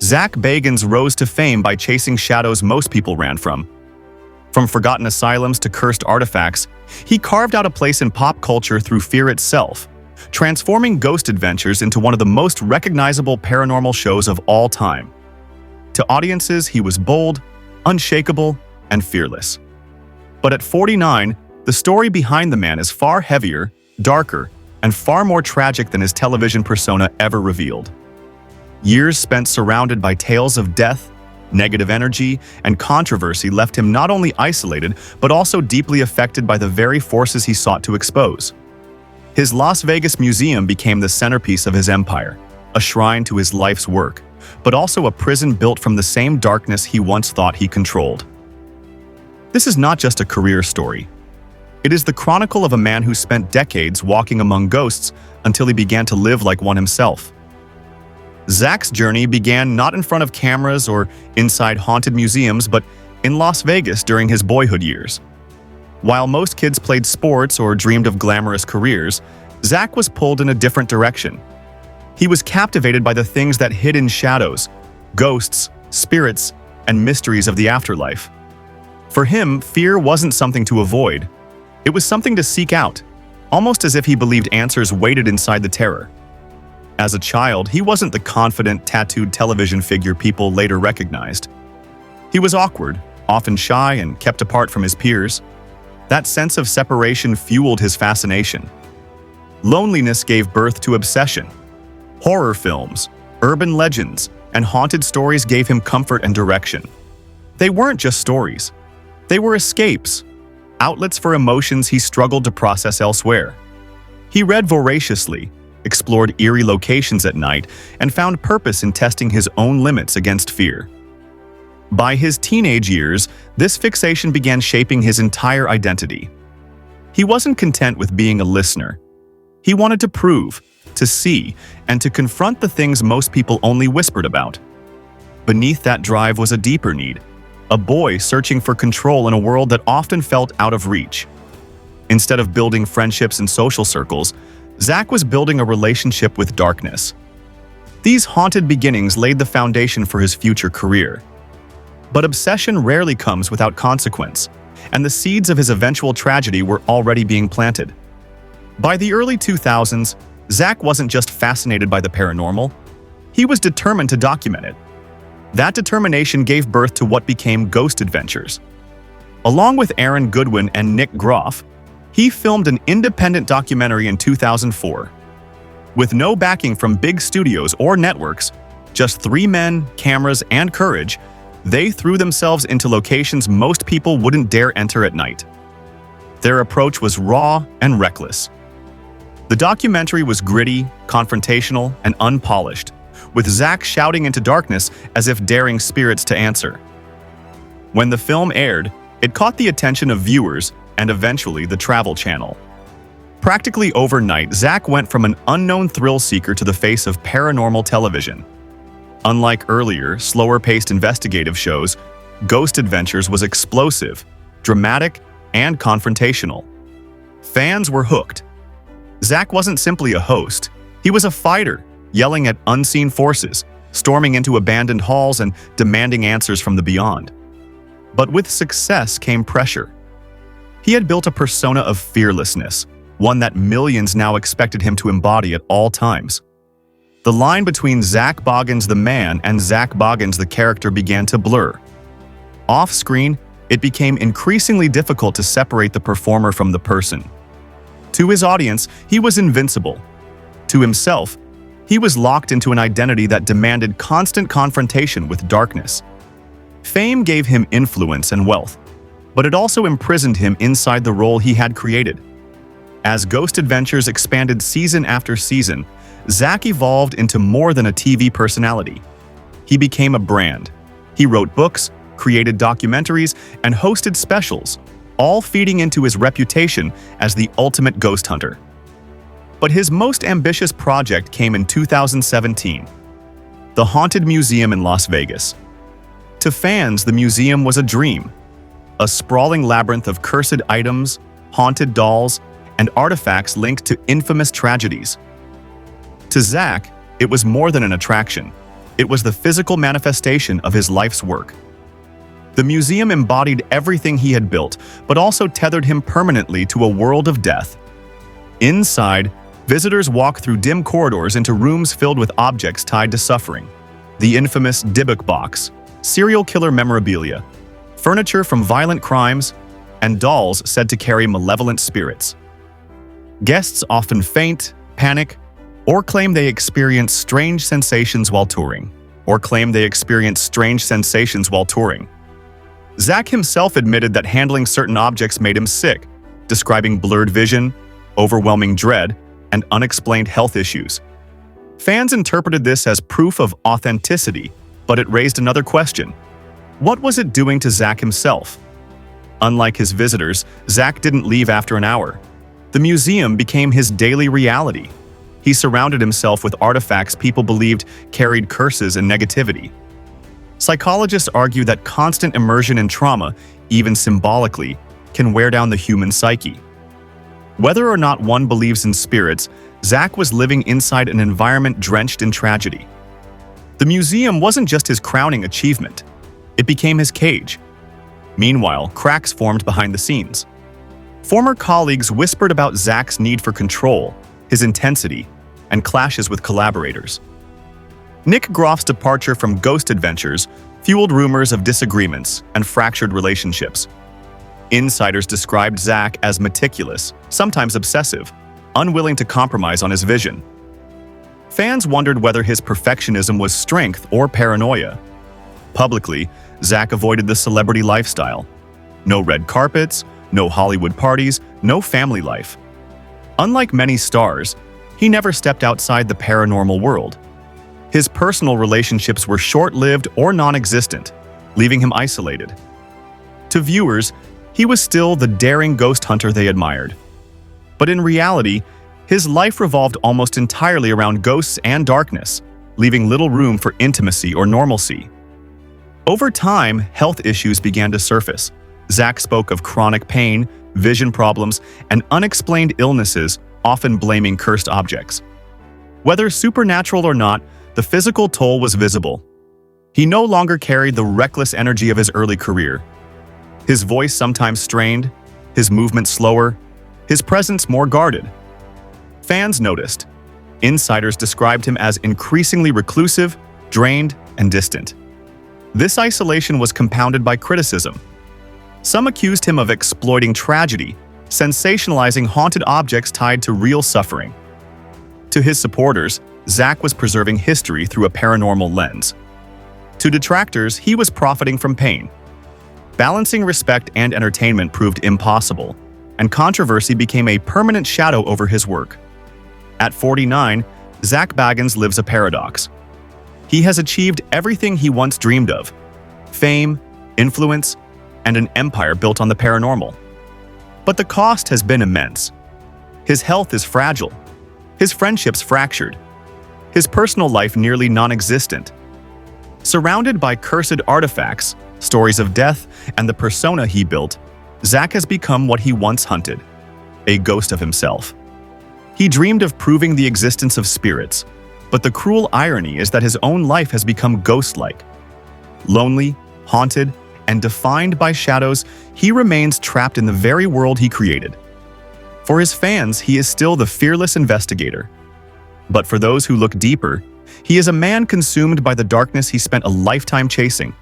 Zak Bagans rose to fame by chasing shadows most people ran from. From forgotten asylums to cursed artifacts, he carved out a place in pop culture through fear itself, transforming Ghost Adventures into one of the most recognizable paranormal shows of all time. To audiences, he was bold, unshakable, and fearless. But at 49, the story behind the man is far heavier, darker, and far more tragic than his television persona ever revealed. Years spent surrounded by tales of death, negative energy, and controversy left him not only isolated, but also deeply affected by the very forces he sought to expose. His Las Vegas museum became the centerpiece of his empire, a shrine to his life's work, but also a prison built from the same darkness he once thought he controlled. This is not just a career story. It is the chronicle of a man who spent decades walking among ghosts until he began to live like one himself. Zak's journey began not in front of cameras or inside haunted museums, but in Las Vegas during his boyhood years. While most kids played sports or dreamed of glamorous careers, Zak was pulled in a different direction. He was captivated by the things that hid in shadows, ghosts, spirits, and mysteries of the afterlife. For him, fear wasn't something to avoid. It was something to seek out, almost as if he believed answers waited inside the terror. As a child, he wasn't the confident, tattooed television figure people later recognized. He was awkward, often shy, and kept apart from his peers. That sense of separation fueled his fascination. Loneliness gave birth to obsession. Horror films, urban legends, and haunted stories gave him comfort and direction. They weren't just stories. They were escapes, outlets for emotions he struggled to process elsewhere. He read voraciously, explored eerie locations at night, and found purpose in testing his own limits against fear. By his teenage years, this fixation began shaping his entire identity. He wasn't content with being a listener. He wanted to prove, to see, and to confront the things most people only whispered about. Beneath that drive was a deeper need, a boy searching for control in a world that often felt out of reach. Instead of building friendships and social circles, Zak was building a relationship with darkness. These haunted beginnings laid the foundation for his future career. But obsession rarely comes without consequence, and the seeds of his eventual tragedy were already being planted. By the early 2000s, Zak wasn't just fascinated by the paranormal, he was determined to document it. That determination gave birth to what became Ghost Adventures. Along with Aaron Goodwin and Nick Groff, he filmed an independent documentary in 2004. With no backing from big studios or networks, just 3 men, cameras, and courage, they threw themselves into locations most people wouldn't dare enter at night. Their approach was raw and reckless. The documentary was gritty, confrontational, and unpolished, with Zak shouting into darkness as if daring spirits to answer. When the film aired, it caught the attention of viewers and eventually the Travel Channel. Practically overnight, Zak went from an unknown thrill seeker to the face of paranormal television. Unlike earlier, slower-paced investigative shows, Ghost Adventures was explosive, dramatic, and confrontational. Fans were hooked. Zak wasn't simply a host. He was a fighter, yelling at unseen forces, storming into abandoned halls, and demanding answers from the beyond. But with success came pressure. He had built a persona of fearlessness, one that millions now expected him to embody at all times. The line between Zak Bagans the man and Zak Bagans the character began to blur. Off-screen, it became increasingly difficult to separate the performer from the person. To his audience, he was invincible. To himself, he was locked into an identity that demanded constant confrontation with darkness. Fame gave him influence and wealth, but it also imprisoned him inside the role he had created. As Ghost Adventures expanded season after season, Zak evolved into more than a TV personality. He became a brand. He wrote books, created documentaries, and hosted specials, all feeding into his reputation as the ultimate ghost hunter. But his most ambitious project came in 2017, the Haunted Museum in Las Vegas. To fans, the museum was a dream, a sprawling labyrinth of cursed items, haunted dolls, and artifacts linked to infamous tragedies. To Zak, it was more than an attraction. It was the physical manifestation of his life's work. The museum embodied everything he had built, but also tethered him permanently to a world of death. Inside, visitors walk through dim corridors into rooms filled with objects tied to suffering. The infamous Dybbuk box, serial killer memorabilia, furniture from violent crimes, and dolls said to carry malevolent spirits. Guests often faint, panic, or claim they experience strange sensations while touring. Zak himself admitted that handling certain objects made him sick, describing blurred vision, overwhelming dread, and unexplained health issues. Fans interpreted this as proof of authenticity, but it raised another question. What was it doing to Zak himself? Unlike his visitors, Zak didn't leave after an hour. The museum became his daily reality. He surrounded himself with artifacts people believed carried curses and negativity. Psychologists argue that constant immersion in trauma, even symbolically, can wear down the human psyche. Whether or not one believes in spirits, Zak was living inside an environment drenched in tragedy. The museum wasn't just his crowning achievement. It became his cage. Meanwhile, cracks formed behind the scenes. Former colleagues whispered about Zak's need for control, his intensity, and clashes with collaborators. Nick Groff's departure from Ghost Adventures fueled rumors of disagreements and fractured relationships. Insiders described Zak as meticulous, sometimes obsessive, unwilling to compromise on his vision. Fans wondered whether his perfectionism was strength or paranoia. Publicly, Zak avoided the celebrity lifestyle. No red carpets, no Hollywood parties, no family life. Unlike many stars, he never stepped outside the paranormal world. His personal relationships were short-lived or non-existent, leaving him isolated. To viewers, he was still the daring ghost hunter they admired. But in reality, his life revolved almost entirely around ghosts and darkness, leaving little room for intimacy or normalcy. Over time, health issues began to surface. Zak spoke of chronic pain, vision problems, and unexplained illnesses, often blaming cursed objects. Whether supernatural or not, the physical toll was visible. He no longer carried the reckless energy of his early career. His voice sometimes strained, his movement slower, his presence more guarded. Fans noticed. Insiders described him as increasingly reclusive, drained, and distant. This isolation was compounded by criticism. Some accused him of exploiting tragedy, sensationalizing haunted objects tied to real suffering. To his supporters, Zak was preserving history through a paranormal lens. To detractors, he was profiting from pain. Balancing respect and entertainment proved impossible, and controversy became a permanent shadow over his work. At 49, Zak Bagans lives a paradox. He has achieved everything he once dreamed of: fame, influence, and an empire built on the paranormal. But the cost has been immense. His health is fragile, his friendships fractured, his personal life nearly non-existent. Surrounded by cursed artifacts, stories of death, and the persona he built, Zak has become what he once hunted: a ghost of himself. He dreamed of proving the existence of spirits, but the cruel irony is that his own life has become ghost-like. Lonely, haunted, and defined by shadows, he remains trapped in the very world he created. For his fans, he is still the fearless investigator. But for those who look deeper, he is a man consumed by the darkness he spent a lifetime chasing.